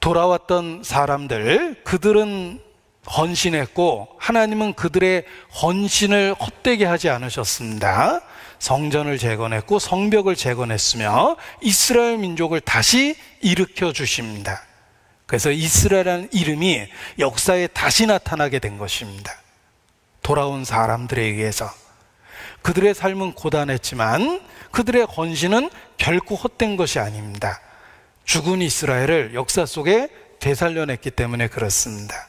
돌아왔던 사람들, 그들은 헌신했고 하나님은 그들의 헌신을 헛되게 하지 않으셨습니다. 성전을 재건했고 성벽을 재건했으며 이스라엘 민족을 다시 일으켜 주십니다. 그래서 이스라엘이라는 이름이 역사에 다시 나타나게 된 것입니다. 돌아온 사람들에 의해서. 그들의 삶은 고단했지만 그들의 헌신은 결코 헛된 것이 아닙니다. 죽은 이스라엘을 역사 속에 되살려냈기 때문에 그렇습니다.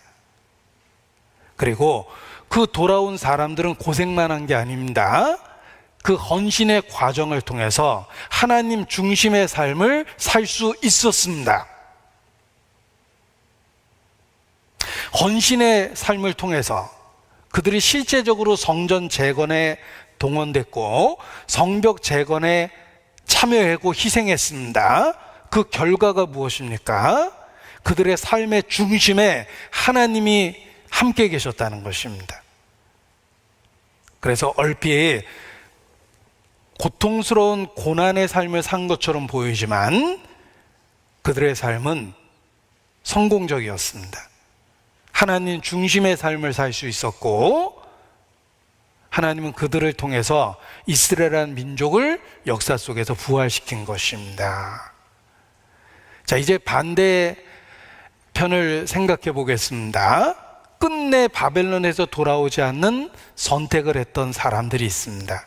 그리고 그 돌아온 사람들은 고생만 한 게 아닙니다. 그 헌신의 과정을 통해서 하나님 중심의 삶을 살 수 있었습니다. 헌신의 삶을 통해서 그들이 실제적으로 성전 재건에 동원됐고 성벽 재건에 참여하고 희생했습니다. 그 결과가 무엇입니까? 그들의 삶의 중심에 하나님이 함께 계셨다는 것입니다. 그래서 얼핏 고통스러운 고난의 삶을 산 것처럼 보이지만 그들의 삶은 성공적이었습니다. 하나님 중심의 삶을 살 수 있었고 하나님은 그들을 통해서 이스라엘이라는 민족을 역사 속에서 부활시킨 것입니다. 자, 이제 반대편을 생각해 보겠습니다. 끝내 바벨론에서 돌아오지 않는 선택을 했던 사람들이 있습니다.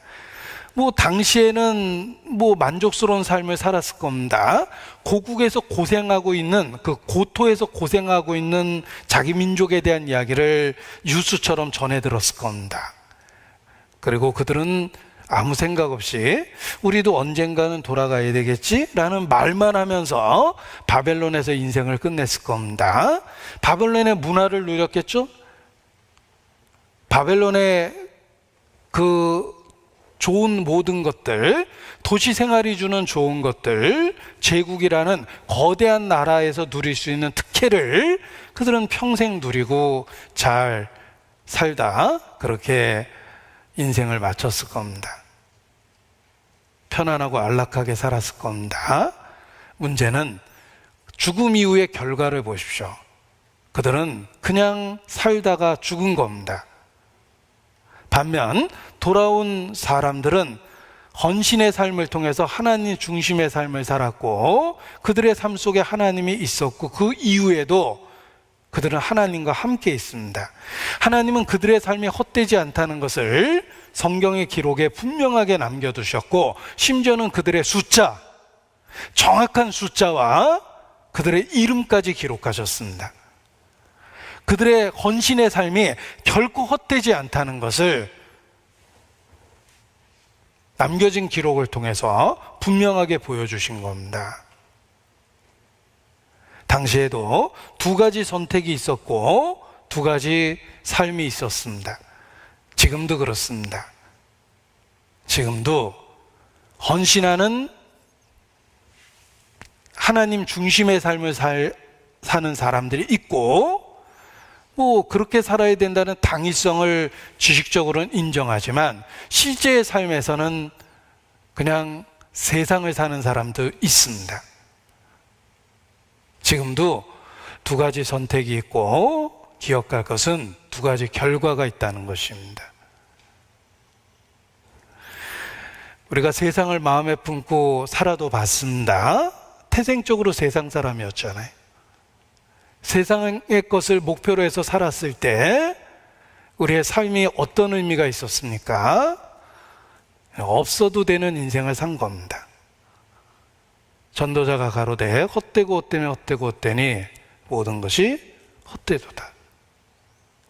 당시에는 만족스러운 삶을 살았을 겁니다. 고국에서 고생하고 있는, 그 고토에서 고생하고 있는 자기 민족에 대한 이야기를 뉴스처럼 전해 들었을 겁니다. 그리고 그들은 아무 생각 없이 우리도 언젠가는 돌아가야 되겠지? 라는 말만 하면서 바벨론에서 인생을 끝냈을 겁니다. 바벨론의 문화를 누렸겠죠? 바벨론의 그 좋은 모든 것들, 도시 생활이 주는 좋은 것들, 제국이라는 거대한 나라에서 누릴 수 있는 특혜를 그들은 평생 누리고 잘 살다 그렇게 인생을 마쳤을 겁니다. 편안하고 안락하게 살았을 겁니다. 문제는 죽음 이후의 결과를 보십시오. 그들은 그냥 살다가 죽은 겁니다. 반면 돌아온 사람들은 헌신의 삶을 통해서 하나님 중심의 삶을 살았고 그들의 삶 속에 하나님이 있었고 그 이후에도 그들은 하나님과 함께 있습니다. 하나님은 그들의 삶이 헛되지 않다는 것을 성경의 기록에 분명하게 남겨두셨고 심지어는 그들의 숫자, 정확한 숫자와 그들의 이름까지 기록하셨습니다. 그들의 헌신의 삶이 결코 헛되지 않다는 것을 남겨진 기록을 통해서 분명하게 보여주신 겁니다. 당시에도 두 가지 선택이 있었고 두 가지 삶이 있었습니다. 지금도 그렇습니다. 지금도 헌신하는 하나님 중심의 삶을 사는 사람들이 있고 그렇게 살아야 된다는 당위성을 지식적으로는 인정하지만 실제의 삶에서는 그냥 세상을 사는 사람도 있습니다. 지금도 두 가지 선택이 있고 기억할 것은 두 가지 결과가 있다는 것입니다. 우리가 세상을 마음에 품고 살아도 봤습니다. 태생적으로 세상 사람이었잖아요. 세상의 것을 목표로 해서 살았을 때 우리의 삶이 어떤 의미가 있었습니까? 없어도 되는 인생을 산 겁니다. 전도자가 가로되 헛되고 헛되면 헛되고 헛되니 모든 것이 헛되도다.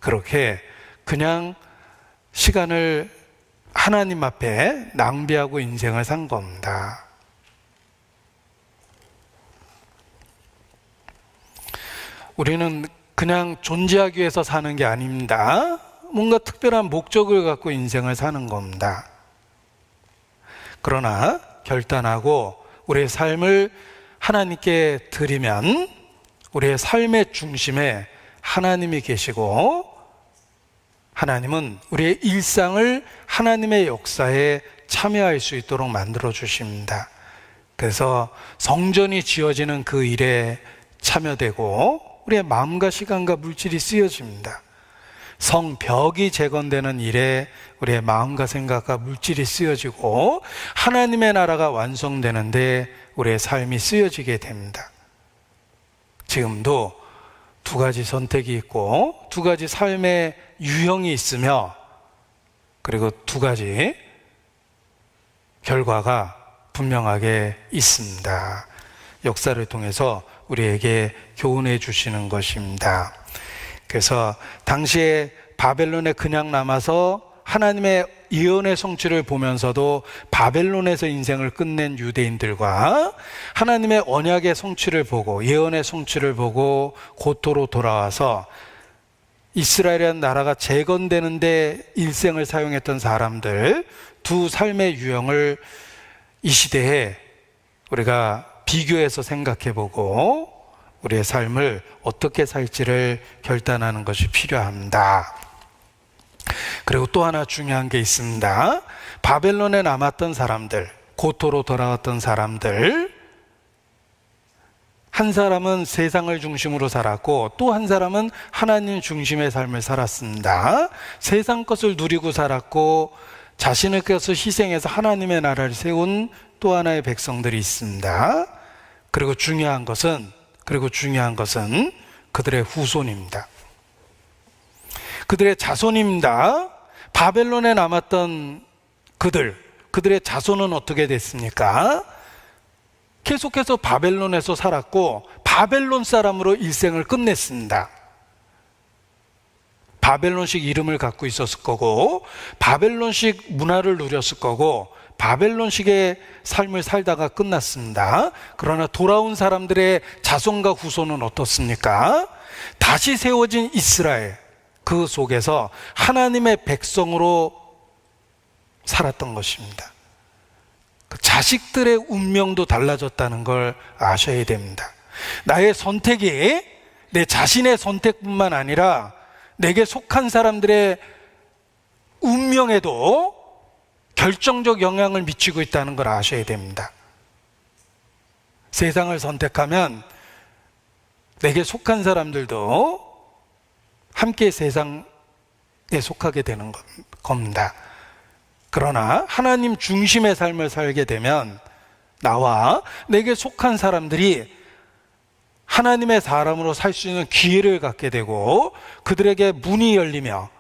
그렇게 그냥 시간을 하나님 앞에 낭비하고 인생을 산 겁니다. 우리는 그냥 존재하기 위해서 사는 게 아닙니다. 뭔가 특별한 목적을 갖고 인생을 사는 겁니다. 그러나 결단하고 우리의 삶을 하나님께 드리면 우리의 삶의 중심에 하나님이 계시고 하나님은 우리의 일상을 하나님의 역사에 참여할 수 있도록 만들어 주십니다. 그래서 성전이 지어지는 그 일에 참여되고 우리의 마음과 시간과 물질이 쓰여집니다. 성벽이 재건되는 일에 우리의 마음과 생각과 물질이 쓰여지고 하나님의 나라가 완성되는데 우리의 삶이 쓰여지게 됩니다. 지금도 두 가지 선택이 있고 두 가지 삶의 유형이 있으며 그리고 두 가지 결과가 분명하게 있습니다. 역사를 통해서 우리에게 교훈해 주시는 것입니다. 그래서 당시에 바벨론에 그냥 남아서 하나님의 예언의 성취를 보면서도 바벨론에서 인생을 끝낸 유대인들과 하나님의 언약의 성취를 보고 예언의 성취를 보고 고토로 돌아와서 이스라엘이라는 나라가 재건되는데 일생을 사용했던 사람들 두 삶의 유형을 이 시대에 우리가 비교해서 생각해보고 우리의 삶을 어떻게 살지를 결단하는 것이 필요합니다. 그리고 또 하나 중요한 게 있습니다. 바벨론에 남았던 사람들, 고토로 돌아왔던 사람들, 한 사람은 세상을 중심으로 살았고 또 한 사람은 하나님 중심의 삶을 살았습니다. 세상 것을 누리고 살았고 자신의 것을 희생해서 하나님의 나라를 세운 또 하나의 백성들이 있습니다. 그리고 중요한 것은 그들의 후손입니다. 그들의 자손입니다. 바벨론에 남았던 그들의 자손은 어떻게 됐습니까? 계속해서 바벨론에서 살았고 바벨론 사람으로 일생을 끝냈습니다. 바벨론식 이름을 갖고 있었을 거고 바벨론식 문화를 누렸을 거고 바벨론식의 삶을 살다가 끝났습니다. 그러나 돌아온 사람들의 자손과 후손은 어떻습니까? 다시 세워진 이스라엘, 그 속에서 하나님의 백성으로 살았던 것입니다. 그 자식들의 운명도 달라졌다는 걸 아셔야 됩니다. 나의 선택이 내 자신의 선택뿐만 아니라 내게 속한 사람들의 운명에도 결정적 영향을 미치고 있다는 걸 아셔야 됩니다. 세상을 선택하면 내게 속한 사람들도 함께 세상에 속하게 되는 겁니다. 그러나 하나님 중심의 삶을 살게 되면 나와 내게 속한 사람들이 하나님의 사람으로 살 수 있는 기회를 갖게 되고 그들에게 문이 열리며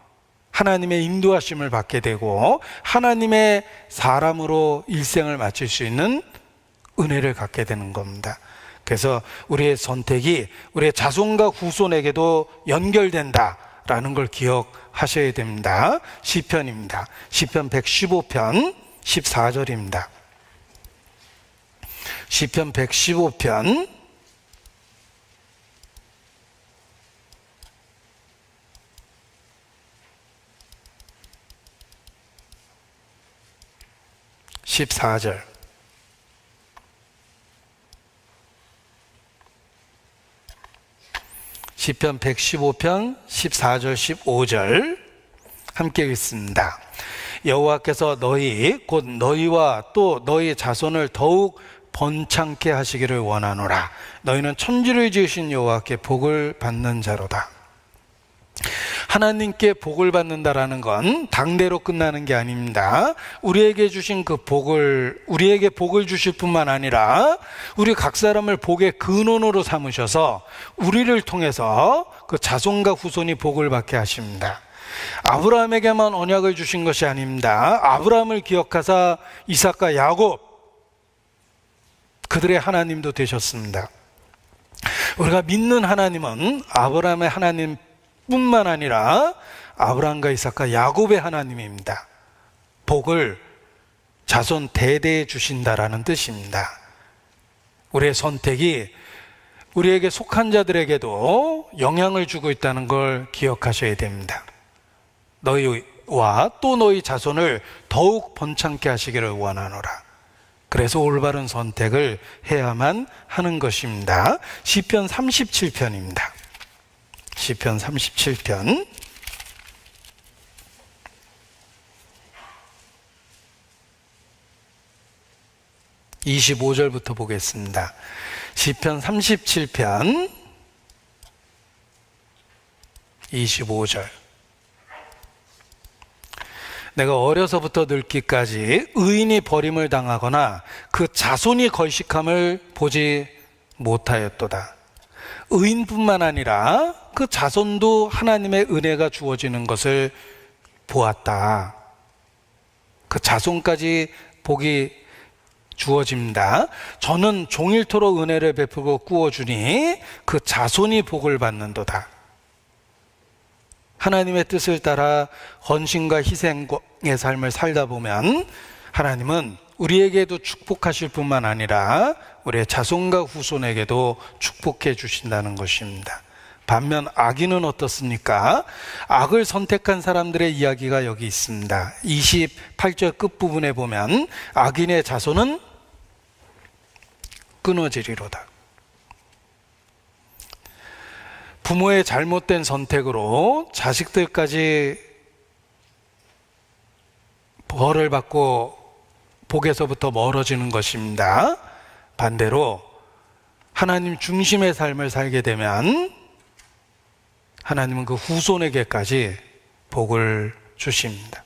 하나님의 인도하심을 받게 되고 하나님의 사람으로 일생을 마칠 수 있는 은혜를 갖게 되는 겁니다. 그래서 우리의 선택이 우리의 자손과 후손에게도 연결된다라는 걸 기억하셔야 됩니다. 시편입니다. 시편 115편 14절입니다. 시편 115편 14절. 시편 115편 14절 15절 함께 읽습니다. 여호와께서 너희 곧 너희와 또 너희 자손을 더욱 번창케 하시기를 원하노라. 너희는 천지를 지으신 여호와께 복을 받는 자로다. 하나님께 복을 받는다라는 건 당대로 끝나는 게 아닙니다. 우리에게 주신 그 복을, 우리에게 복을 주실 뿐만 아니라 우리 각 사람을 복의 근원으로 삼으셔서 우리를 통해서 그 자손과 후손이 복을 받게 하십니다. 아브라함에게만 언약을 주신 것이 아닙니다. 아브라함을 기억하사 이삭과 야곱, 그들의 하나님도 되셨습니다. 우리가 믿는 하나님은 아브라함의 하나님 뿐만 아니라 아브라함과 이삭과 야곱의 하나님입니다. 복을 자손 대대에 주신다라는 뜻입니다. 우리의 선택이 우리에게 속한 자들에게도 영향을 주고 있다는 걸 기억하셔야 됩니다. 너희와 또 너희 자손을 더욱 번창케 하시기를 원하노라. 그래서 올바른 선택을 해야만 하는 것입니다. 시편 37편입니다. 시편 37편 25절부터 보겠습니다. 시편 37편 25절. 내가 어려서부터 늙기까지 의인이 버림을 당하거나 그 자손이 걸식함을 보지 못하였도다. 의인뿐만 아니라 그 자손도 하나님의 은혜가 주어지는 것을 보았다. 그 자손까지 복이 주어집니다. 저는 종일토록 은혜를 베풀고 꾸어주니 그 자손이 복을 받는도다. 하나님의 뜻을 따라 헌신과 희생의 삶을 살다 보면 하나님은 우리에게도 축복하실 뿐만 아니라 우리의 자손과 후손에게도 축복해 주신다는 것입니다. 반면 악인은 어떻습니까? 악을 선택한 사람들의 이야기가 여기 있습니다. 28절 끝부분에 보면 악인의 자손은 끊어지리로다. 부모의 잘못된 선택으로 자식들까지 벌을 받고 복에서부터 멀어지는 것입니다. 반대로 하나님 중심의 삶을 살게 되면 하나님은 그 후손에게까지 복을 주십니다.